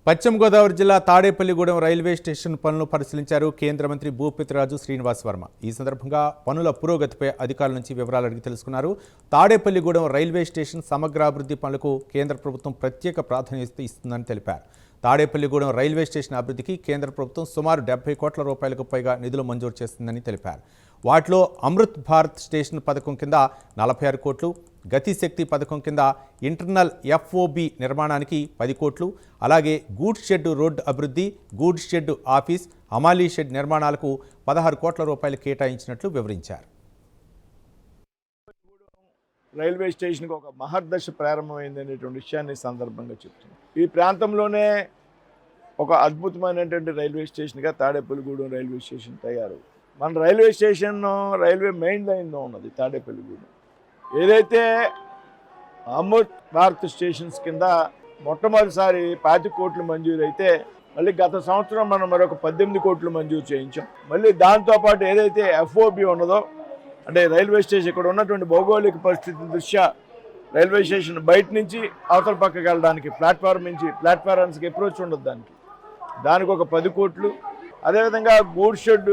పశ్చిమ గోదావరి జిల్లా Tadepalligudem railway station పనులను పరిశీలించారు కేంద్ర మంత్రి భూపతిరాజు శ్రీనివాస్ వర్మ. ఈ సందర్భంగా పనుల పురోగతిపై అధికారుల నుంచి వివరాలు అడిగి తెలుసుకున్నారు. తాడేపల్లిగూడెం రైల్వే స్టేషన్ సమగ్రాభివృద్ధి పనులకు కేంద్ర ప్రభుత్వం ప్రత్యేక ప్రాధాన్యత ఇస్తుందని తెలిపారు. తాడేపల్లిగూడెం రైల్వే స్టేషన్ అభివృద్ధికి కేంద్ర ప్రభుత్వం సుమారు 70 కోట్ల రూపాయలకు పైగా నిధులు మంజూరు చేస్తుందని తెలిపారు. వాటిలో అమృత్ భారత్ స్టేషన్ పథకం కింద 46 కోట్లు, గతిశక్తి పథకం కింద ఇంటర్నల్ FOB నిర్మాణానికి 10 కోట్లు, అలాగే గూడ్స్ షెడ్ రోడ్డు అభివృద్ధి, గూడ్స్ షెడ్ ఆఫీస్, హమాలీ షెడ్ నిర్మాణాలకు 16 కోట్ల రూపాయలు కేటాయించినట్లు వివరించారు. రైల్వే స్టేషన్కి ఒక మహర్దశ ప్రారంభమైంది అనేటువంటి విషయాన్ని సందర్భంగా చెప్తున్నాను. ఈ ప్రాంతంలోనే ఒక అద్భుతమైనటువంటి రైల్వే స్టేషన్గా తాడేపల్లిగూడెం రైల్వే స్టేషన్ తయారు. మన రైల్వే స్టేషన్ రైల్వే మెయిన్ లైన్లో ఉన్నది తాడేపల్లిగూడెం. ఏదైతే అమృత్ భారత్ స్టేషన్స్ కింద మొట్టమొదటిసారి 25 కోట్లు మంజూరు అయితే, మళ్ళీ గత సంవత్సరం మనం మరొక 18 కోట్లు మంజూరు చేయించాం. మళ్ళీ దాంతోపాటు ఏదైతే FOB ఉన్నదో, అంటే రైల్వే స్టేషన్ ఇక్కడ ఉన్నటువంటి భౌగోళిక పరిస్థితి దృష్ట్యా రైల్వే స్టేషన్ బయట నుంచి అవతల పక్కకి వెళ్ళడానికి ప్లాట్ఫామ్ నుంచి ప్లాట్ఫామ్స్కి అప్రోచ్ ఉండదు, దానికి ఒక 10 కోట్లు. అదేవిధంగా గూడ్స్ షెడ్